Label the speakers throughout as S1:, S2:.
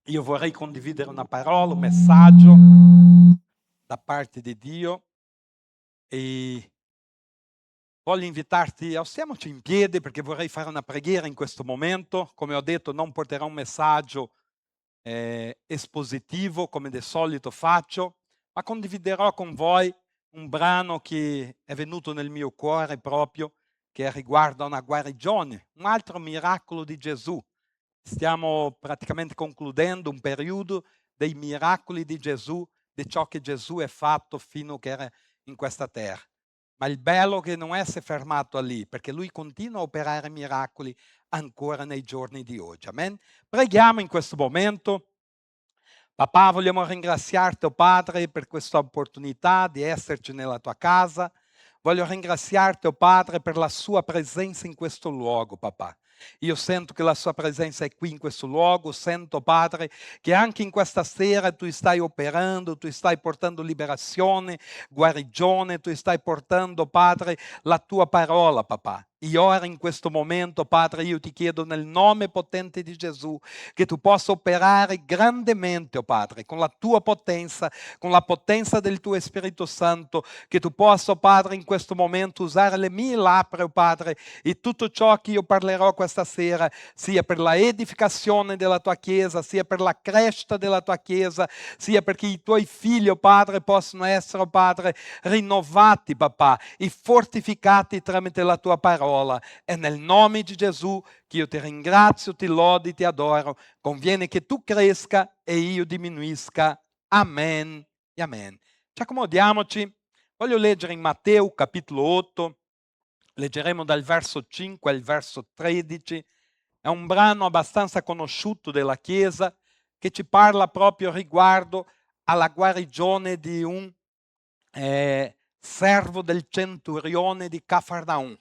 S1: Io vorrei condividere una parola, un messaggio da parte di Dio e voglio invitarti, alziamoci in piedi perché vorrei fare una preghiera in questo momento. Come ho detto, non porterò un messaggio espositivo come di solito faccio, ma condividerò con voi un brano che è venuto nel mio cuore proprio, che riguarda una guarigione, un altro miracolo di Gesù. Stiamo praticamente concludendo un periodo dei miracoli di Gesù, di ciò che Gesù è fatto fino che era in questa terra. Ma il bello è che non è si è fermato lì, perché lui continua a operare miracoli ancora nei giorni di oggi. Amen? Preghiamo in questo momento. Papà, vogliamo ringraziarti, oh Padre, per questa opportunità di esserci nella tua casa. Voglio ringraziarti, oh Padre, per la sua presenza in questo luogo, papà. Io sento che la sua presenza è qui in questo luogo, sento, Padre, che anche in questa sera tu stai operando, tu stai portando liberazione, guarigione, tu stai portando, Padre, la tua parola, papà. E ora in questo momento, Padre, io ti chiedo nel nome potente di Gesù che tu possa operare grandemente, oh Padre, con la tua potenza, con la potenza del tuo Spirito Santo, che tu possa, oh Padre, in questo momento usare le mie labbra, oh Padre, e tutto ciò che io parlerò questa sera, sia per la edificazione della tua Chiesa, sia per la crescita della tua Chiesa, sia perché i tuoi figli, oh Padre, possano essere, oh Padre, rinnovati, papà, e fortificati tramite la tua parola. E nel nome di Gesù che io ti ringrazio, ti lodi, ti adoro. Conviene che tu cresca e io diminuisca. Amen e amen. Ci accomodiamoci. Voglio leggere in Matteo capitolo 8. Leggeremo dal verso 5 al verso 13. È un brano abbastanza conosciuto della Chiesa che ci parla proprio riguardo alla guarigione di un servo del centurione di Cafarnaum.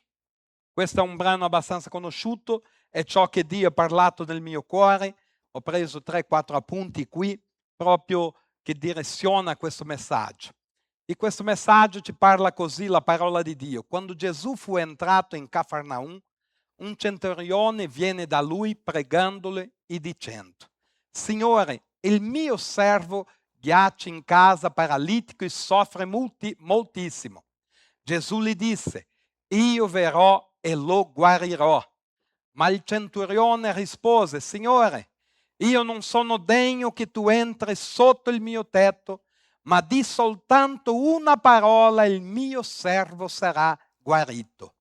S1: Questo è un brano abbastanza conosciuto, è ciò che Dio ha parlato nel mio cuore. Ho preso 3-4 appunti qui, proprio che direziona questo messaggio. E questo messaggio ci parla così la parola di Dio. Quando Gesù fu entrato in Cafarnaum, un centurione viene da lui pregandole e dicendo: Signore, il mio servo giace in casa paralitico e soffre moltissimo. Gesù gli disse: Io verrò e lo guarirò. Ma il centurione rispose: Signore, io non sono degno che tu entri sotto il mio tetto, ma di soltanto una parola e il mio servo sarà guarito.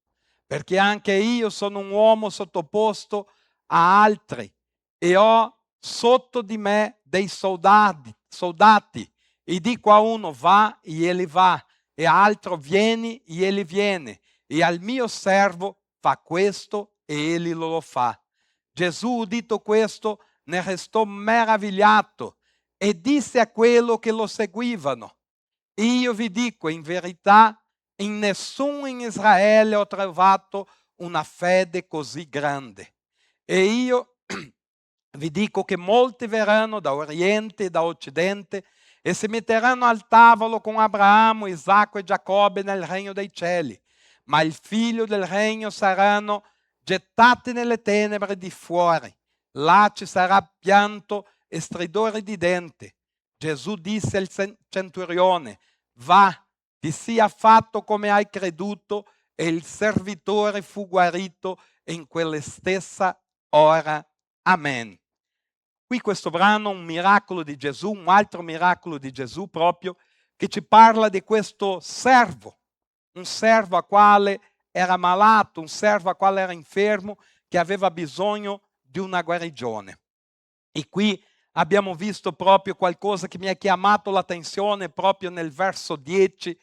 S1: Perché anche io sono un uomo sottoposto a altri e ho sotto di me dei soldati e dico a uno va e egli va, e a altro vieni e egli viene, e al mio servo fa questo e egli lo fa. Gesù, udito questo, ne restò meravigliato e disse a quello che lo seguivano: Io vi dico in verità, in nessuno in Israele ho trovato una fede così grande. E io vi dico che molti verranno da Oriente e da Occidente e si metteranno al tavolo con Abramo, Isacco e Giacobbe nel regno dei cieli, ma il figlio del regno saranno gettati nelle tenebre di fuori. Là ci sarà pianto e stridore di denti. Gesù disse al centurione: Va, ti sia fatto come hai creduto, e il servitore fu guarito in quella stessa ora. Amen. Qui questo brano, un miracolo di Gesù, un altro miracolo di Gesù proprio, che ci parla di questo servo, un servo a quale era malato, un servo a quale era infermo, che aveva bisogno di una guarigione. E qui abbiamo visto proprio qualcosa che mi ha chiamato l'attenzione proprio nel verso 10,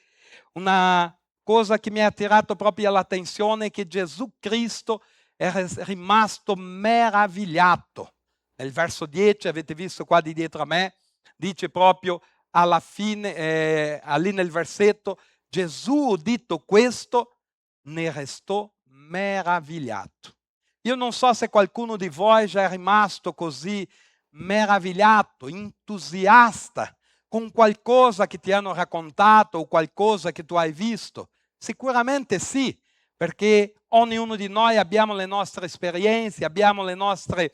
S1: una cosa che mi ha attirato proprio l'attenzione è che Gesù Cristo è rimasto meravigliato. Nel verso 10, avete visto qua di dietro a me, dice proprio alla fine, lì nel versetto, Gesù udito questo ne restò meravigliato. Io non so se qualcuno di voi già è rimasto così meravigliato, entusiasta con qualcosa che ti hanno raccontato o qualcosa che tu hai visto. Sicuramente sì, perché ognuno di noi abbiamo le nostre esperienze, abbiamo i nostri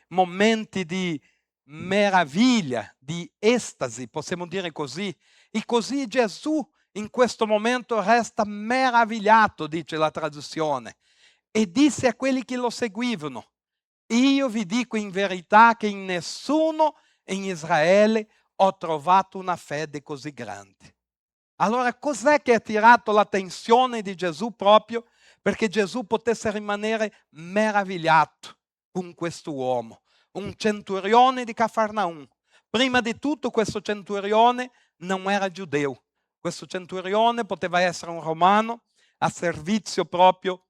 S1: momenti di meraviglia, di estasi, possiamo dire così. E così Gesù in questo momento resta meravigliato, dice la traduzione, e disse a quelli che lo seguivano: io vi dico in verità che in nessuno in Israele ho trovato una fede così grande. Allora cos'è che ha attirato l'attenzione di Gesù proprio? Perché Gesù potesse rimanere meravigliato con questo uomo, un centurione di Cafarnaum. Prima di tutto questo centurione non era giudeo, questo centurione poteva essere un romano a servizio proprio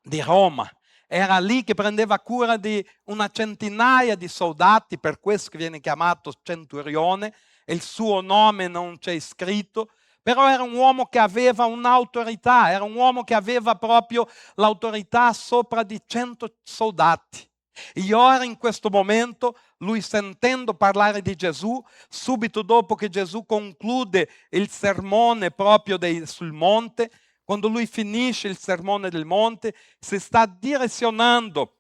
S1: di Roma. Era lì che prendeva cura di una centinaia di soldati, per questo che viene chiamato centurione, e il suo nome non c'è scritto, però era un uomo che aveva un'autorità, era un uomo che aveva proprio l'autorità sopra di 100 soldati. E ora in questo momento lui, sentendo parlare di Gesù, subito dopo che Gesù conclude il sermone proprio sul monte, quando lui finisce il sermone del monte, si sta direzionando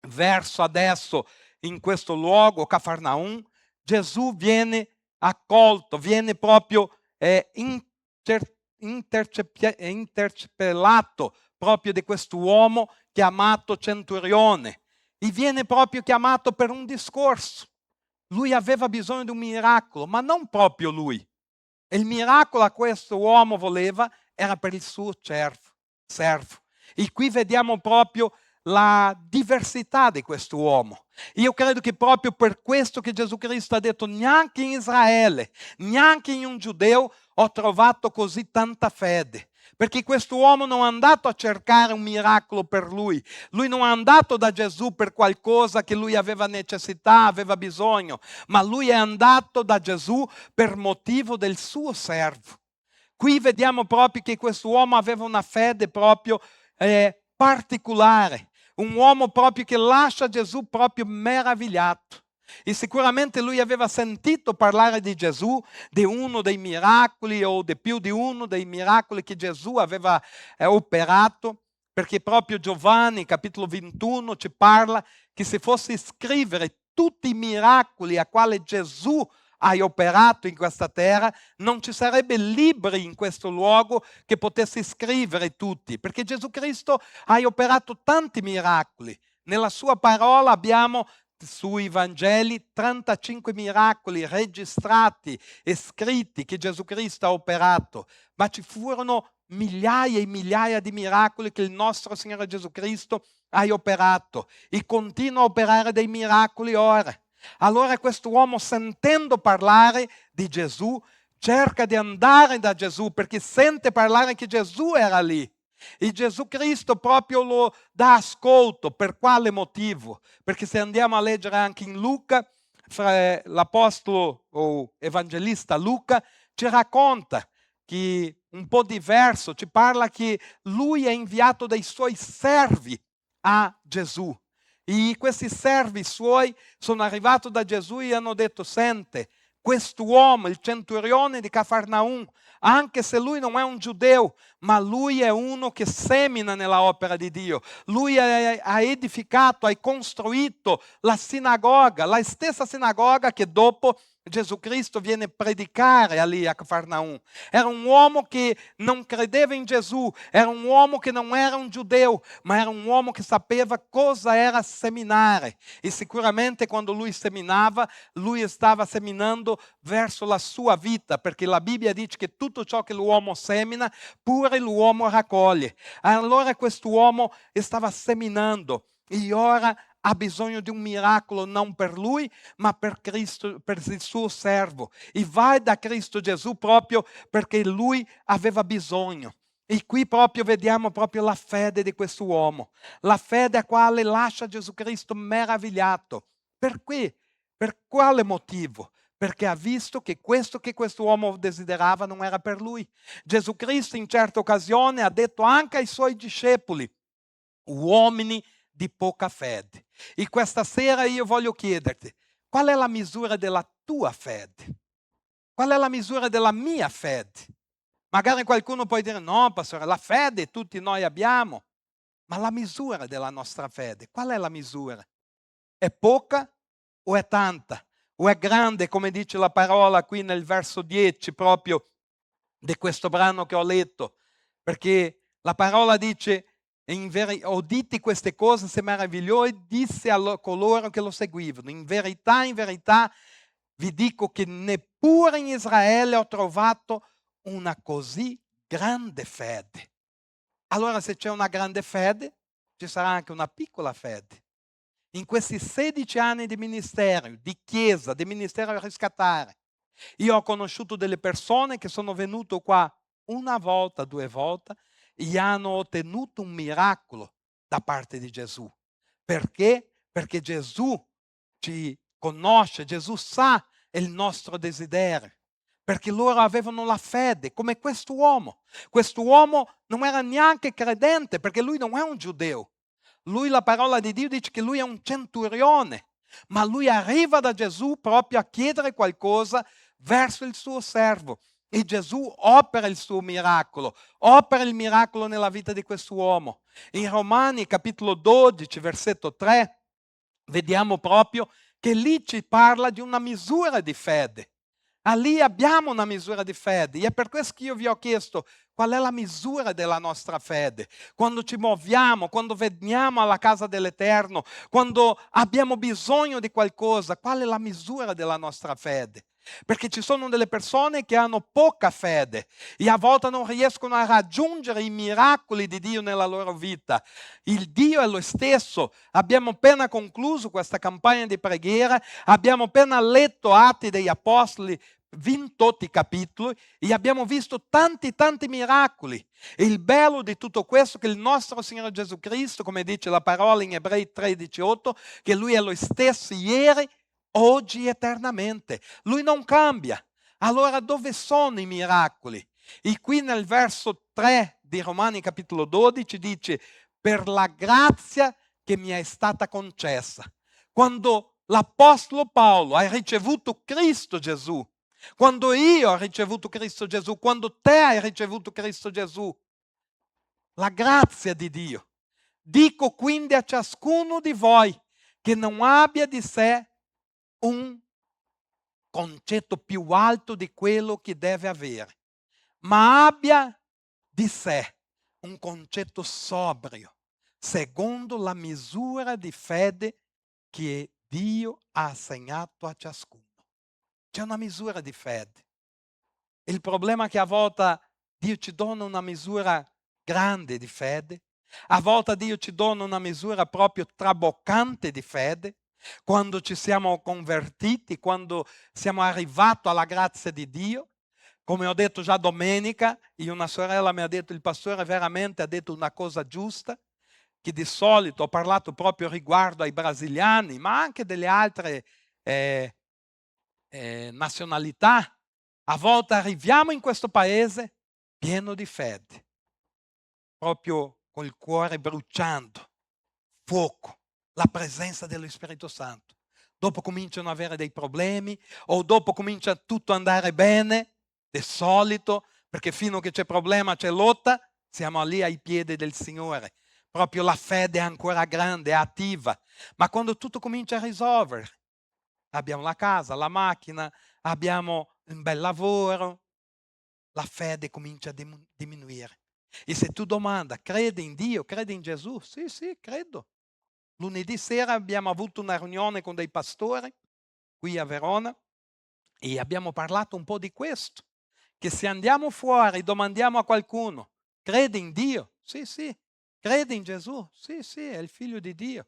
S1: verso adesso in questo luogo, Cafarnaum. Gesù viene accolto, viene proprio intercepellato proprio di quest'uomo chiamato centurione, e viene proprio chiamato per un discorso. Lui aveva bisogno di un miracolo, ma non proprio lui. E il miracolo a questo uomo voleva era per il suo servo. E qui vediamo proprio la diversità di questo uomo. Io credo che proprio per questo che Gesù Cristo ha detto: neanche in Israele, neanche in un giudeo ho trovato così tanta fede. Perché questo uomo non è andato a cercare un miracolo per lui. Lui non è andato da Gesù per qualcosa che lui aveva necessità, aveva bisogno, ma lui è andato da Gesù per motivo del suo servo. Qui vediamo proprio che questo uomo aveva una fede proprio particolare, un uomo proprio che lascia Gesù proprio meravigliato. E sicuramente lui aveva sentito parlare di Gesù, di uno dei miracoli o di più di uno dei miracoli che Gesù aveva operato, perché proprio Giovanni, capitolo 21, ci parla che se fosse scrivere tutti i miracoli a quali Gesù hai operato in questa terra, non ci sarebbe libri in questo luogo che potessi scrivere tutti, perché Gesù Cristo ha operato tanti miracoli. Nella sua parola abbiamo sui Vangeli 35 miracoli registrati e scritti che Gesù Cristo ha operato, ma ci furono migliaia e migliaia di miracoli che il nostro Signore Gesù Cristo ha operato e continua a operare dei miracoli ora. Allora questo uomo, sentendo parlare di Gesù, cerca di andare da Gesù perché sente parlare che Gesù era lì. E Gesù Cristo proprio lo dà ascolto. Per quale motivo? Perché se andiamo a leggere anche in Luca, l'apostolo o evangelista Luca ci racconta che un po' diverso, ci parla che lui è inviato dai suoi servi a Gesù. E questi servi suoi sono arrivati da Gesù e hanno detto: sente, quest'uomo, il centurione di Cafarnaum, anche se lui non è un giudeo, ma lui è uno che semina nella opera di Dio. Lui ha edificato, ha costruito la sinagoga, la stessa sinagoga che dopo Gesù Cristo viene a predicare lì a Cafarnaum. Era un uomo che non credeva in Gesù, era un uomo che non era un giudeo, ma era un uomo che sapeva cosa era seminare. E sicuramente quando lui seminava, lui stava seminando verso la sua vita, perché la Bibbia dice che tutto ciò che l'uomo semina, pure l'uomo raccoglie. Allora quest'uomo stava seminando e ora ha bisogno di un miracolo non per lui, ma per Cristo, per il suo servo. E vai da Cristo Gesù proprio perché lui aveva bisogno. E qui proprio vediamo proprio la fede di questo uomo, la fede a quale lascia Gesù Cristo meravigliato. Perché? Per quale motivo? Perché ha visto che questo uomo desiderava non era per lui. Gesù Cristo in certe occasioni ha detto anche ai suoi discepoli: uomini di poca fede. E questa sera io voglio chiederti: qual è la misura della tua fede? Qual è la misura della mia fede? Magari qualcuno può dire: no, pastore, la fede tutti noi abbiamo, ma la misura della nostra fede, qual è la misura? È poca o è tanta, o è grande, come dice la parola qui nel verso 10 proprio di questo brano che ho letto, perché la parola dice, uditi queste cose, si meravigliò e disse a coloro che lo seguivano, in verità, vi dico che neppure in Israele ho trovato una così grande fede. Allora se c'è una grande fede, ci sarà anche una piccola fede. In questi 16 anni di ministero, di chiesa, di ministero a riscattare, io ho conosciuto delle persone che sono venute qua una volta, 2 volte, e hanno ottenuto un miracolo da parte di Gesù. Perché? Perché Gesù ci conosce, Gesù sa il nostro desiderio. Perché loro avevano la fede, come quest'uomo. Quest'uomo non era neanche credente, perché lui non è un giudeo. Lui, la parola di Dio dice che lui è un centurione, ma lui arriva da Gesù proprio a chiedere qualcosa verso il suo servo. E Gesù opera il suo miracolo, opera il miracolo nella vita di quest'uomo. In Romani capitolo 12, versetto 3, vediamo proprio che lì ci parla di una misura di fede. Lì abbiamo una misura di fede, e è per questo che io vi ho chiesto qual è la misura della nostra fede. Quando ci muoviamo, quando veniamo alla casa dell'Eterno, quando abbiamo bisogno di qualcosa, qual è la misura della nostra fede? Perché ci sono delle persone che hanno poca fede e a volte non riescono a raggiungere i miracoli di Dio nella loro vita. Il Dio è lo stesso. Abbiamo appena concluso questa campagna di preghiera, abbiamo appena letto Atti degli Apostoli, 28 capitoli, e abbiamo visto tanti miracoli. E il bello di tutto questo è che il nostro Signore Gesù Cristo, come dice la parola in Ebrei 13:8, che Lui è lo stesso ieri, oggi e eternamente. Lui non cambia. Allora dove sono i miracoli? E qui nel verso 3 di Romani capitolo 12 dice: per la grazia che mi è stata concessa. Quando l'Apostolo Paolo ha ricevuto Cristo Gesù, quando io ho ricevuto Cristo Gesù, quando te hai ricevuto Cristo Gesù, la grazia di Dio. Dico quindi a ciascuno di voi che non abbia di sé un concetto più alto di quello che deve avere, ma abbia di sé un concetto sobrio, secondo la misura di fede che Dio ha assegnato a ciascuno. C'è una misura di fede. Il problema è che a volte Dio ci dona una misura grande di fede, a volte Dio ci dona una misura proprio traboccante di fede, quando ci siamo convertiti, quando siamo arrivati alla grazia di Dio. Come ho detto già domenica, una sorella mi ha detto: il pastore veramente ha detto una cosa giusta, che di solito ho parlato proprio riguardo ai brasiliani, ma anche delle altre nazionalità. A volte arriviamo in questo paese pieno di fede, proprio col cuore bruciando, fuoco, la presenza dello Spirito Santo. Dopo cominciano ad avere dei problemi, o dopo comincia tutto ad andare bene, di solito, perché fino a che c'è problema, c'è lotta, siamo lì ai piedi del Signore. Proprio la fede è ancora grande, è attiva. Ma quando tutto comincia a risolvere, abbiamo la casa, la macchina, abbiamo un bel lavoro, la fede comincia a diminuire. E se tu domanda, credi in Dio, credi in Gesù? Sì, sì, credo. Lunedì sera abbiamo avuto una riunione con dei pastori qui a Verona e abbiamo parlato un po' di questo, che se andiamo fuori e domandiamo a qualcuno, credi in Dio? Sì, sì. Credi in Gesù? Sì, sì, è il figlio di Dio.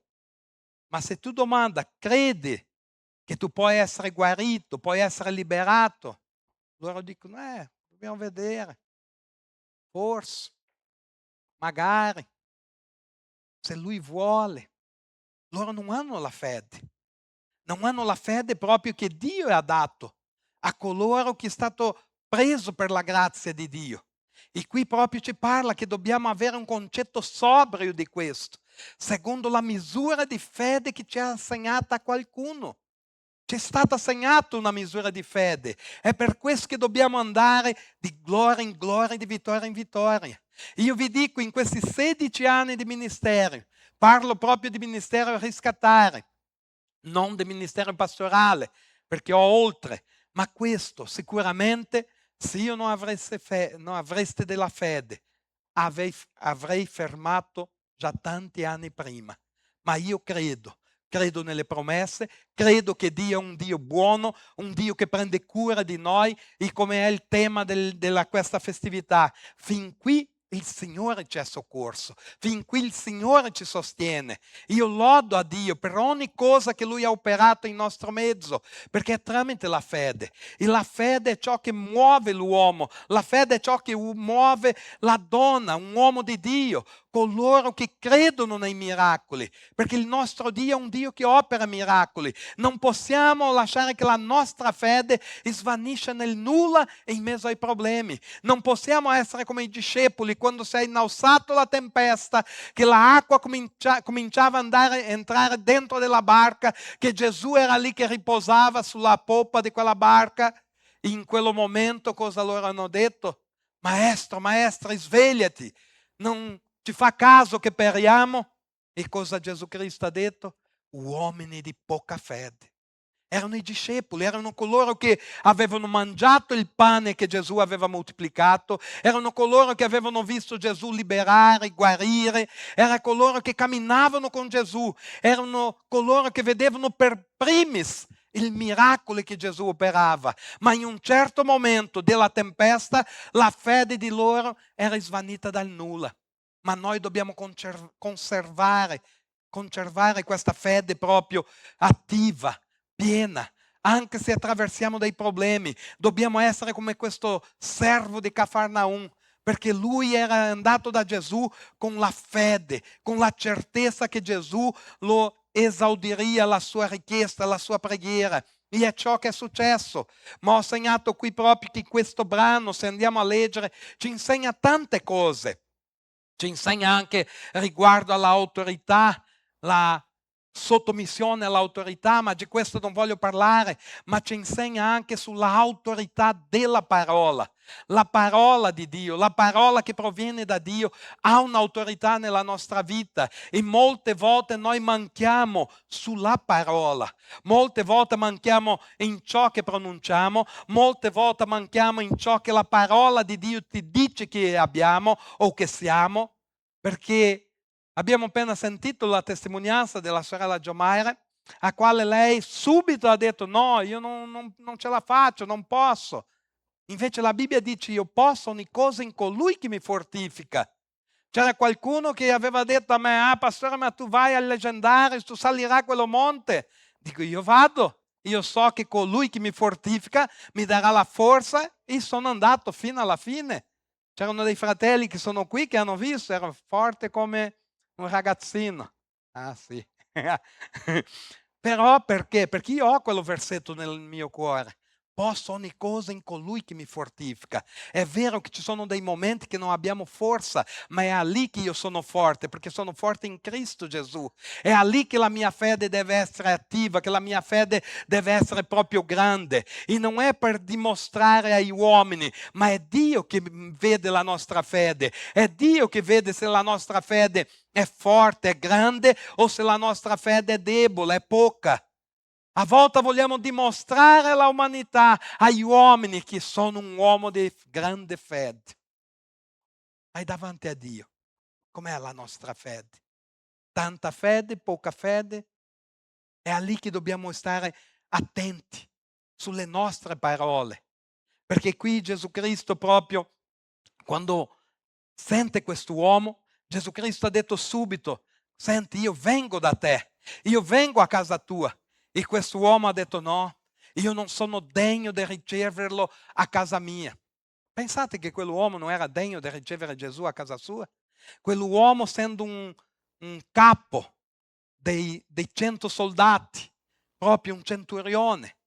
S1: Ma se tu domanda, credi che tu puoi essere guarito, puoi essere liberato? Loro dicono, dobbiamo vedere, forse, magari, se lui vuole. Loro non hanno la fede. Non hanno la fede proprio che Dio ha dato a coloro che è stato preso per la grazia di Dio. E qui proprio ci parla che dobbiamo avere un concetto sobrio di questo, secondo la misura di fede che ci ha assegnata a qualcuno. Ci è stata assegnata una misura di fede. È per questo che dobbiamo andare di gloria in gloria, di vittoria in vittoria. Io vi dico, in questi 16 anni di ministero, parlo proprio di ministero a riscattare, non del ministero pastorale, perché ho oltre, ma questo sicuramente, se io non avreste della fede, avrei fermato già tanti anni prima. Ma io credo nelle promesse, credo che Dio è un Dio buono, un Dio che prende cura di noi, e come è il tema della questa festività, fin qui il Signore ci ha soccorso, fin qui il Signore ci sostiene. Io lodo a Dio per ogni cosa che Lui ha operato in nostro mezzo, perché è tramite la fede. E la fede è ciò che muove l'uomo, la fede è ciò che muove la donna, un uomo di Dio, coloro che credono nei miracoli, perché il nostro Dio è un Dio che opera miracoli. Non possiamo lasciare che la nostra fede svanisca nel nulla e in mezzo ai problemi. Non possiamo essere come i discepoli quando si è innalzata la tempesta, che l'acqua cominciava a entrare dentro della barca, che Gesù era lì che riposava sulla poppa di quella barca. In quel momento cosa loro hanno detto? Maestro, maestra, svegliati, non ci fa caso che periamo? E cosa Gesù Cristo ha detto? Uomini di poca fede. Erano i discepoli, erano coloro che avevano mangiato il pane che Gesù aveva moltiplicato, erano coloro che avevano visto Gesù liberare, guarire, erano coloro che camminavano con Gesù, erano coloro che vedevano per primis il miracolo che Gesù operava, ma in un certo momento della tempesta la fede di loro era svanita dal nulla. Ma noi dobbiamo conservare questa fede proprio attiva, piena, anche se attraversiamo dei problemi. Dobbiamo essere come questo servo di Cafarnaum, perché lui era andato da Gesù con la fede, con la certezza che Gesù lo esaudiria la sua richiesta, la sua preghiera. E è ciò che è successo. Ma ho segnato qui proprio che questo brano, se andiamo a leggere, ci insegna tante cose. Ci insegna anche riguardo all'autorità, la sottomissione all'autorità, ma di questo non voglio parlare, ma ci insegna anche sull'autorità della parola. La parola di Dio, la parola che proviene da Dio ha un'autorità nella nostra vita e molte volte noi manchiamo sulla parola, molte volte manchiamo in ciò che pronunciamo, molte volte manchiamo in ciò che la parola di Dio ti dice che abbiamo o che siamo, perché abbiamo appena sentito la testimonianza della sorella Giomaire, a quale lei subito ha detto no, io non ce la faccio, non posso. Invece la Bibbia dice io posso ogni cosa in colui che mi fortifica. C'era qualcuno che aveva detto a me, pastore, ma tu vai al leggendario, tu salirai a quello monte. Dico, io vado, io so che colui che mi fortifica mi darà la forza e sono andato fino alla fine. C'erano dei fratelli che sono qui che hanno visto, ero forte come un ragazzino. Ah sì. Però perché? Perché io ho quello versetto nel mio cuore. Posso ogni cosa in colui che mi fortifica. È vero che ci sono dei momenti che non abbiamo forza, ma è lì che io sono forte, perché sono forte in Cristo Gesù. È lì che la mia fede deve essere attiva, che la mia fede deve essere proprio grande. E non è per dimostrare ai uomini, ma è Dio che vede la nostra fede. È Dio che vede se la nostra fede è forte, è grande, o se la nostra fede è debole, è poca. A volte vogliamo dimostrare all'umanità, agli uomini, che sono un uomo di grande fede. Ma davanti a Dio, com'è la nostra fede? Tanta fede, poca fede? È lì che dobbiamo stare attenti sulle nostre parole. Perché qui Gesù Cristo proprio, quando sente quest'uomo, Gesù Cristo ha detto subito, senti, io vengo da te, io vengo a casa tua. E quest'uomo ha detto no, io non sono degno di riceverlo a casa mia. Pensate che quell'uomo non era degno di ricevere Gesù a casa sua? Quell'uomo, essendo un capo dei 100 soldati, proprio un centurione,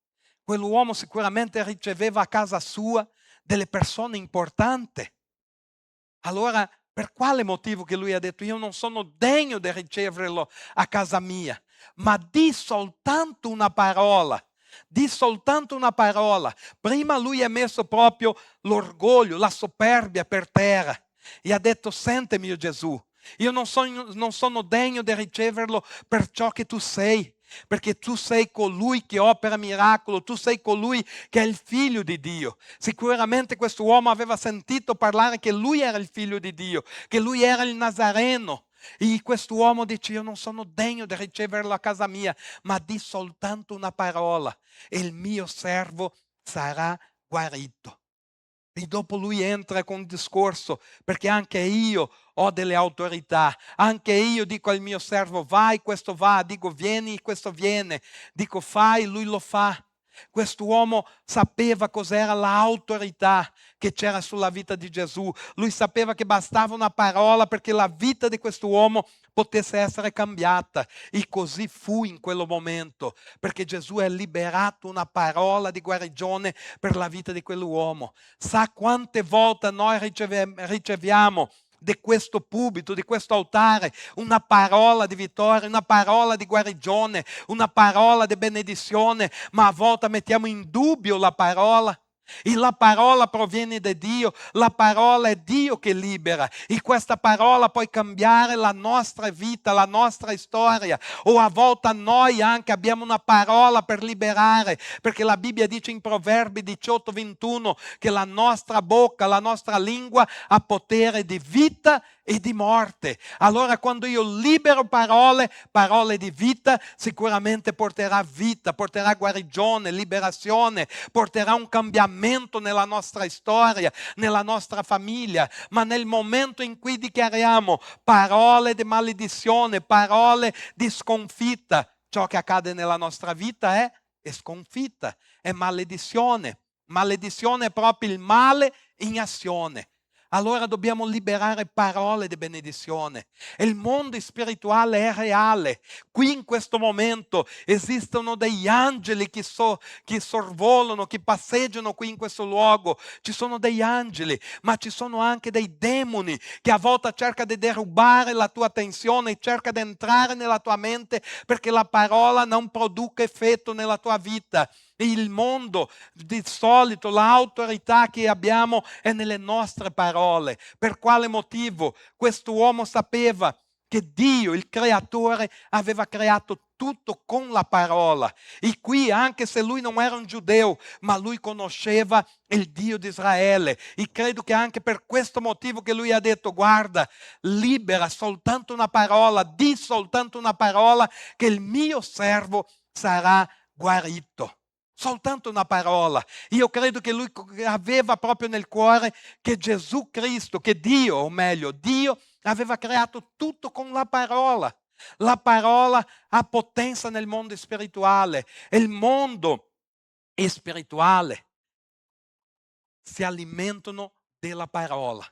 S1: quell'uomo sicuramente riceveva a casa sua delle persone importanti. Allora, per quale motivo che lui ha detto io non sono degno di riceverlo a casa mia, ma di soltanto una parola, di soltanto una parola. Prima lui ha messo proprio l'orgoglio, la superbia per terra e ha detto senti mio Gesù, io non sono degno di riceverlo per ciò che tu sei. perché tu sei colui che opera miracolo, tu sei colui che è il figlio di Dio. Sicuramente questo uomo aveva sentito parlare che lui era il figlio di Dio, che lui era il Nazareno. E quest'uomo dice: io non sono degno di riceverlo a casa mia, ma di soltanto una parola e il mio servo sarà guarito. E dopo lui entra con un discorso, perché anche io ho delle autorità, anche io dico al mio servo vai, questo va, dico vieni, questo viene, dico fai, lui lo fa. Quest'uomo sapeva cos'era l'autorità che c'era sulla vita di Gesù, lui sapeva che bastava una parola perché la vita di quest'uomo potesse essere cambiata, e così fu in quel momento, perché Gesù ha liberato una parola di guarigione per la vita di quell'uomo. Sa quante volte noi riceviamo di questo pulpito, di questo altare, una parola di vittoria, una parola di guarigione, una parola di benedizione, ma a volte mettiamo in dubbio la parola. E la parola proviene da Dio, la parola è Dio che libera, e questa parola può cambiare la nostra vita, la nostra storia. O a volte noi anche abbiamo una parola per liberare, perché la Bibbia dice in Proverbi 18:21 che la nostra bocca, la nostra lingua ha potere di vita e di morte. Allora quando io libero parole di vita, sicuramente porterà vita, porterà guarigione, liberazione, porterà un cambiamento nella nostra storia, nella nostra famiglia. Ma nel momento in cui dichiariamo parole di maledizione, parole di sconfitta, ciò che accade nella nostra vita è sconfitta, è maledizione. Maledizione è proprio il male in azione. Allora dobbiamo liberare parole di benedizione. E il mondo spirituale è reale. Qui in questo momento esistono degli angeli che sorvolano, che passeggiano qui in questo luogo. Ci sono degli angeli, ma ci sono anche dei demoni che a volte cercano di derubare la tua attenzione, cercano di entrare nella tua mente perché la parola non produca effetto nella tua vita. Il mondo, di solito, l'autorità che abbiamo è nelle nostre parole. Per quale motivo? Questo uomo sapeva che Dio, il creatore, aveva creato tutto con la parola. E qui, anche se lui non era un giudeo, ma lui conosceva il Dio di Israele. E credo che anche per questo motivo che lui ha detto: guarda, libera soltanto una parola, di soltanto una parola, che il mio servo sarà guarito. Soltanto una parola. Io credo che lui aveva proprio nel cuore che Gesù Cristo, che Dio, o meglio, Dio aveva creato tutto con la parola. La parola ha potenza nel mondo spirituale, e il mondo spirituale si alimentano della parola.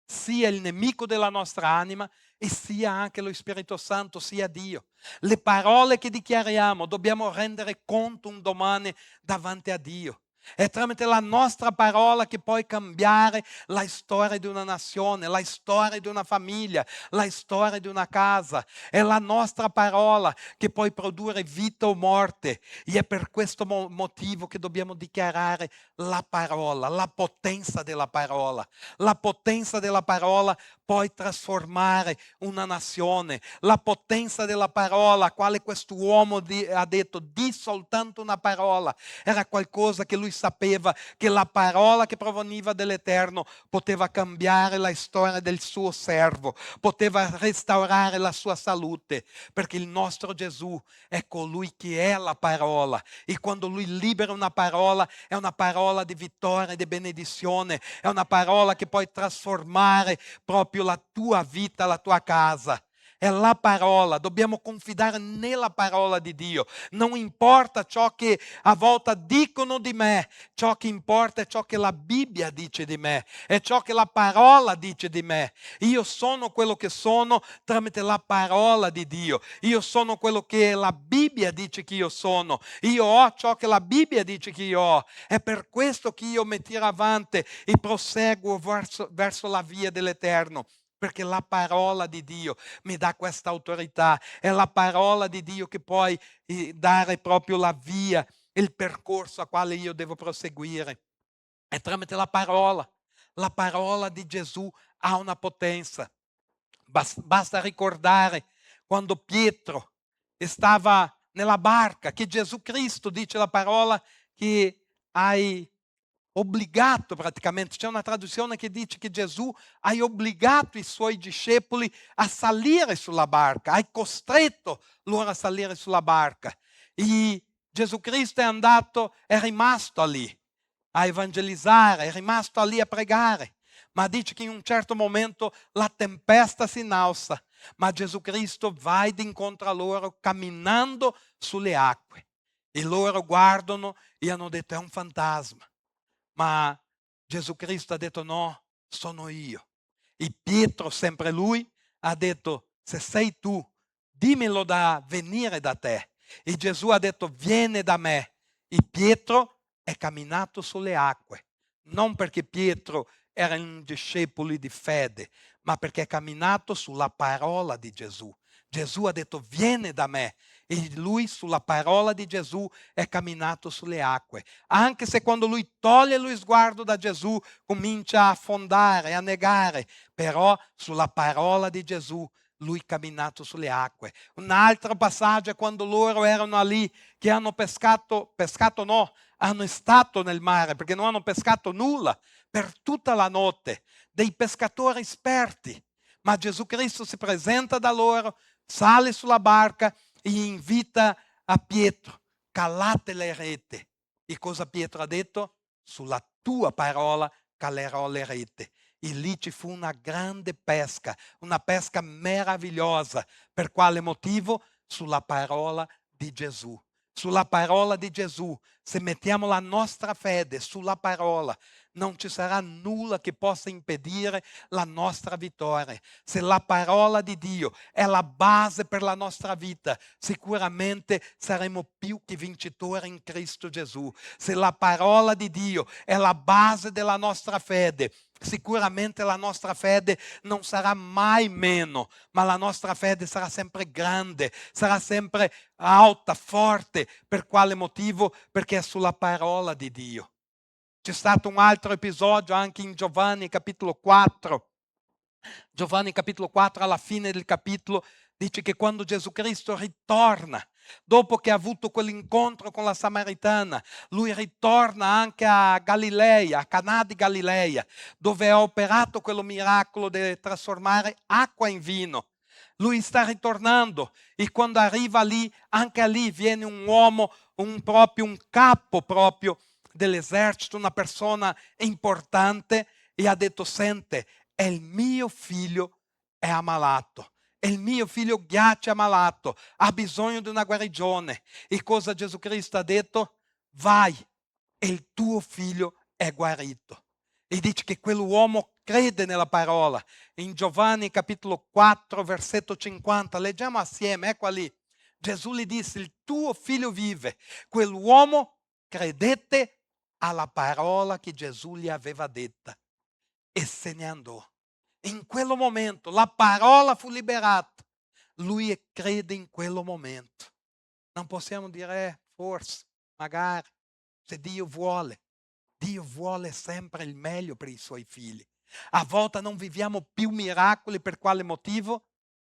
S1: Sia il nemico della nostra anima e sia anche lo Spirito Santo, sia Dio. Le parole che dichiariamo dobbiamo rendere conto un domani davanti a Dio. È tramite la nostra parola che puoi cambiare la storia di una nazione, la storia di una famiglia, la storia di una casa. È la nostra parola che può produrre vita o morte. E è per questo motivo che dobbiamo dichiarare la parola, la potenza della parola. La potenza della parola può trasformare una nazione. La potenza della parola, quale quest'uomo ha detto, di soltanto una parola. Era qualcosa che lui sapeva, che la parola che proveniva dall'Eterno poteva cambiare la storia del suo servo, poteva restaurare la sua salute, perché il nostro Gesù è colui che è la parola, e quando lui libera una parola è una parola di vittoria, di benedizione, è una parola che può trasformare proprio la tua vita, la tua casa. È la parola, dobbiamo confidare nella parola di Dio. Non importa ciò che a volte dicono di me, ciò che importa è ciò che la Bibbia dice di me, è ciò che la parola dice di me. Io sono quello che sono tramite la parola di Dio. Io sono quello che la Bibbia dice che io sono. Io ho ciò che la Bibbia dice che io ho. È per questo che io mi tiro avanti e proseguo verso la via dell'Eterno. Perché la parola di Dio mi dà questa autorità, è la parola di Dio che può dare proprio la via, il percorso a quale io devo proseguire. È tramite la parola di Gesù ha una potenza. Basta ricordare quando Pietro stava nella barca, che Gesù Cristo, dice la parola, che hai obbligato praticamente. C'è una traduzione che dice che Gesù hai obbligato i suoi discepoli a salire sulla barca, hai costretto loro a salire sulla barca. E Gesù Cristo è rimasto lì a evangelizzare, è rimasto lì a pregare. Ma dice che in un certo momento la tempesta si innalza, ma Gesù Cristo va incontro a loro camminando sulle acque. E loro guardano e hanno detto è un fantasma. Ma Gesù Cristo ha detto no, sono io. E Pietro, sempre lui, ha detto se sei tu, dimmelo da venire da te. E Gesù ha detto vieni da me. E Pietro è camminato sulle acque, non perché Pietro era un discepolo di fede, ma perché è camminato sulla parola di Gesù. Gesù ha detto vieni da me. E lui sulla parola di Gesù è camminato sulle acque. Anche se quando lui toglie lo sguardo da Gesù comincia a affondare, a negare, però sulla parola di Gesù lui camminato sulle acque. Un altro passaggio è quando loro erano lì che hanno pescato no, hanno stato nel mare perché non hanno pescato nulla per tutta la notte, dei pescatori esperti. Ma Gesù Cristo si presenta da loro, sale sulla barca e invita a Pietro, calate le reti. E cosa Pietro ha detto? Sulla tua parola calerò le reti. E lì ci fu una grande pesca, una pesca meravigliosa. Per quale motivo? Sulla parola di Gesù. Sulla parola di Gesù, se mettiamo la nostra fede sulla parola, non ci sarà nulla che possa impedire la nostra vittoria. Se la parola di Dio è la base per la nostra vita, sicuramente saremo più che vincitori in Cristo Gesù. Se la parola di Dio è la base della nostra fede, sicuramente la nostra fede non sarà mai meno, ma la nostra fede sarà sempre grande, sarà sempre alta, forte. Per quale motivo? Perché è sulla parola di Dio. C'è stato un altro episodio anche in Giovanni capitolo 4. Giovanni capitolo 4, alla fine del capitolo, dice che quando Gesù Cristo ritorna, dopo che ha avuto quell'incontro con la Samaritana, lui ritorna anche a Galilea, a Canà di Galilea, dove ha operato quello miracolo di trasformare acqua in vino. Lui sta ritornando e quando arriva lì, anche lì viene un uomo, un capo proprio dell'esercito, una persona importante, e ha detto: sente, è il mio figlio è ammalato. È il mio figlio Ghiaccio è ammalato, ha bisogno di una guarigione. E cosa Gesù Cristo ha detto? Vai, e il tuo figlio è guarito. E dice che quell'uomo crede nella parola. In Giovanni capitolo 4, versetto 50, leggiamo assieme, ecco lì. Gesù gli disse: il tuo figlio vive. Quell'uomo credette alla parola che Gesù gli aveva detta e se ne andò. In quel momento la parola fu liberata. Lui crede in quel momento. Non possiamo dire forse, magari, se Dio vuole. Dio vuole sempre il meglio per i suoi figli. A volte non viviamo più miracoli per quale motivo?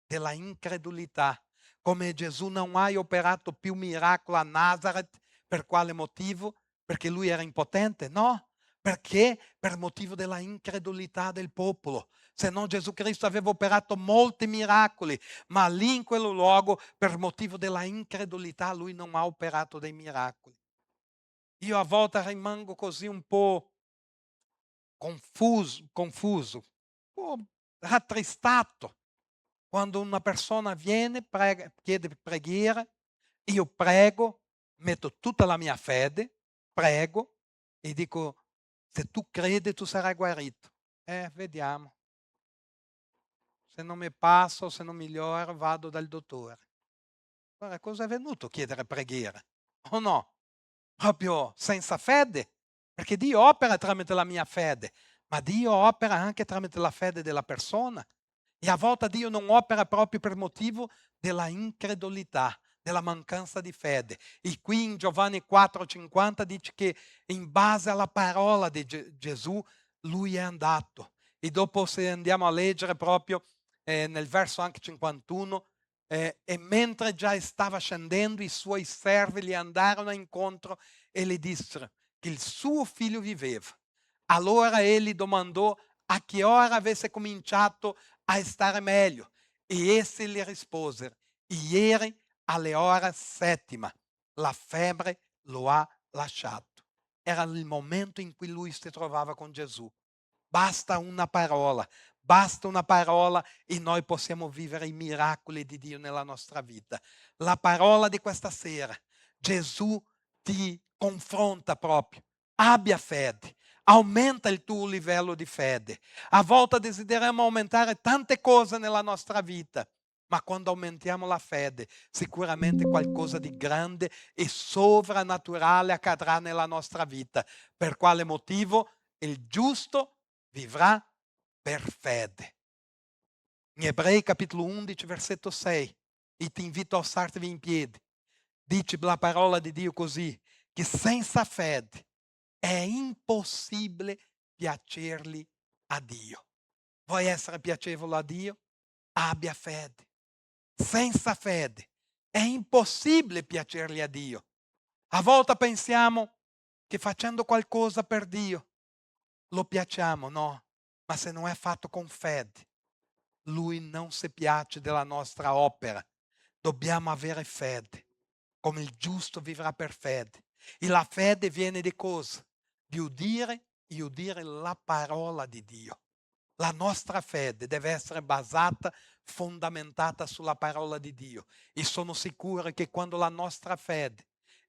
S1: Della incredulità. Come Gesù non ha operato più miracoli a Nazareth, per quale motivo? Perché lui era impotente? No, perché per motivo della incredulità del popolo. Se no Gesù Cristo aveva operato molti miracoli, ma lì in quel luogo per motivo della incredulità lui non ha operato dei miracoli. Io a volte rimango così un po' confuso, un po' rattristato quando una persona viene, chiede preghiera, io prego, metto tutta la mia fede, prego e dico: se tu credi tu sarai guarito. Vediamo. Se non mi passo, se non miglioro, vado dal dottore. Guarda, cosa è venuto a chiedere preghiera? O no? Proprio senza fede? Perché Dio opera tramite la mia fede, ma Dio opera anche tramite la fede della persona. E a volte Dio non opera proprio per motivo della incredulità, della mancanza di fede. E qui in Giovanni 4,50 dice che in base alla parola di Gesù lui è andato. E dopo se andiamo a leggere proprio nel verso anche 51, e mentre già stava scendendo, i suoi servi gli andarono incontro e le dissero che il suo figlio viveva. Allora egli domandò a che ora avesse cominciato a stare meglio, e essi gli risposero: ieri alle ore 7 la febbre lo ha lasciato. Era il momento in cui lui si trovava con Gesù. Basta una parola e noi possiamo vivere i miracoli di Dio nella nostra vita. La parola di questa sera, Gesù ti confronta proprio. Abbia fede, aumenta il tuo livello di fede. A volte desideriamo aumentare tante cose nella nostra vita, ma quando aumentiamo la fede, sicuramente qualcosa di grande e sovrannaturale accadrà nella nostra vita. Per quale motivo? Il giusto vivrà per fede. In Ebrei capitolo 11, versetto 6, e ti invito a alzarti in piedi, dice la parola di Dio così, che senza fede è impossibile piacergli a Dio. Vuoi essere piacevole a Dio? Abbia fede. Senza fede è impossibile piacergli a Dio. A volte pensiamo che facendo qualcosa per Dio lo piacciamo, no, ma se non è fatto con fede, Lui non si piace della nostra opera. Dobbiamo avere fede, come il giusto vivrà per fede. E la fede viene di cosa? Di udire e udire la parola di Dio. La nostra fede deve essere basata, fondamentata sulla parola di Dio. E sono sicuro che quando la nostra fede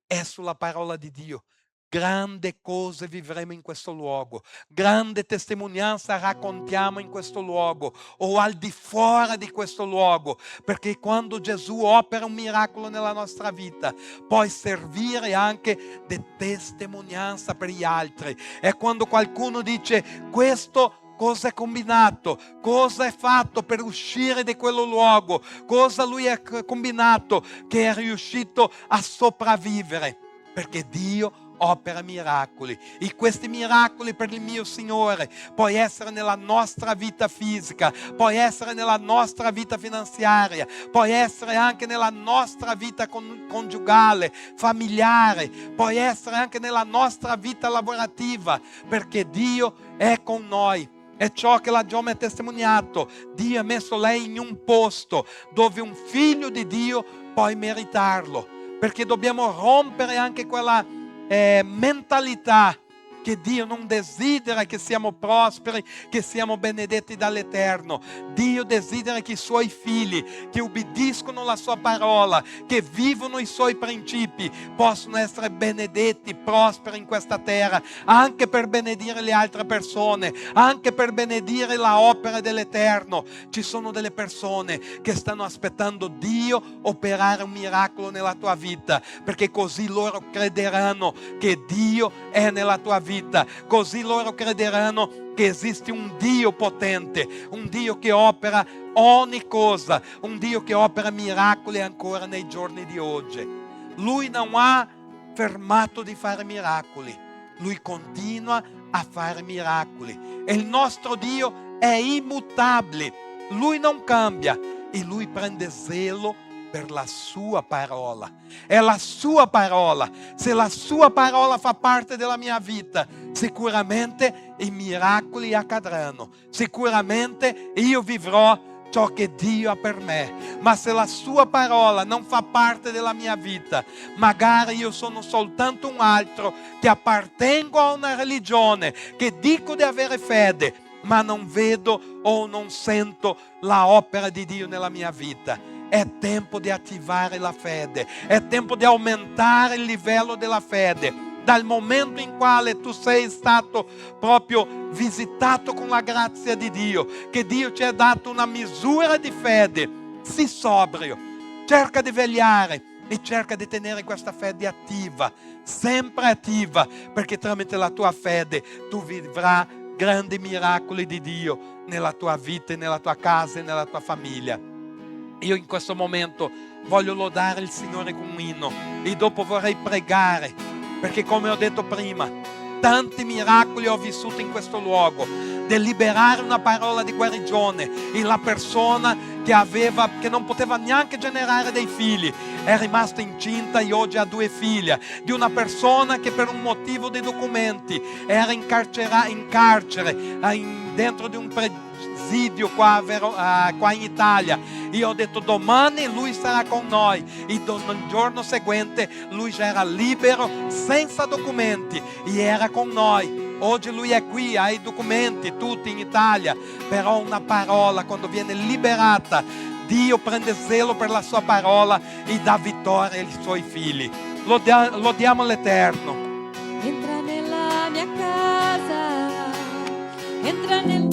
S1: è sulla parola di Dio, grandi cose vivremo in questo luogo, grande testimonianza raccontiamo in questo luogo o al di fuori di questo luogo, perché quando Gesù opera un miracolo nella nostra vita, puoi servire anche di testimonianza per gli altri. E quando qualcuno dice questo cosa è combinato, cosa è fatto per uscire da quello luogo, cosa lui ha combinato che è riuscito a sopravvivere, perché Dio opera miracoli. E questi miracoli per il mio Signore può essere nella nostra vita fisica, può essere nella nostra vita finanziaria, può essere anche nella nostra vita coniugale, familiare, può essere anche nella nostra vita lavorativa, perché Dio è con noi. È ciò che la Gioma ha testimoniato. Dio ha messo lei in un posto dove un figlio di Dio può meritarlo, perché dobbiamo rompere anche quella mentalità che Dio non desidera che siamo prosperi, che siamo benedetti dall'Eterno. Dio desidera che i suoi figli, che ubbidiscono la sua parola, che vivono i suoi principi, possano essere benedetti, prosperi in questa terra, anche per benedire le altre persone, anche per benedire la opera dell'Eterno. Ci sono delle persone che stanno aspettando Dio operare un miracolo nella tua vita, perché così loro crederanno che Dio è nella tua vita, così loro crederanno che esiste un Dio potente, un Dio che opera ogni cosa, un Dio che opera miracoli ancora nei giorni di oggi. Lui non ha fermato di fare miracoli, Lui continua a fare miracoli e il nostro Dio è immutabile, Lui non cambia e Lui prende zelo per la sua parola. È la sua parola. Se la sua parola fa parte della mia vita, sicuramente i miracoli accadranno. Sicuramente io vivrò ciò che Dio ha per me. Ma se la sua parola non fa parte della mia vita, magari io sono soltanto un altro che appartengo a una religione, che dico di avere fede, ma non vedo o non sento la opera di Dio nella mia vita. È tempo di attivare la fede, è tempo di aumentare il livello della fede. Dal momento in quale tu sei stato proprio visitato con la grazia di Dio, che Dio ti ha dato una misura di fede, sii sobrio, cerca di vegliare e cerca di tenere questa fede attiva, sempre attiva, perché tramite la tua fede tu vivrai grandi miracoli di Dio nella tua vita, nella tua casa e nella tua famiglia. Io in questo momento voglio lodare il Signore con un inno e dopo vorrei pregare, perché come ho detto prima, Tanti miracoli ho vissuto in questo luogo, di liberare una parola di guarigione e la persona che non poteva neanche generare dei figli è rimasta incinta e oggi ha 2 figlie, di una persona che per un motivo di documenti era in carcere, dentro di un presidio qua in Italia. Io ho detto domani lui sarà con noi, e il giorno seguente lui già era libero senza documenti e era con noi. Oggi lui è qui, ha i documenti tutti in Italia, però una parola quando viene liberata, Dio prende zelo per la sua parola e dà vittoria ai suoi figli. Lodiamo l'Eterno.
S2: Entra nella mia casa, entra nel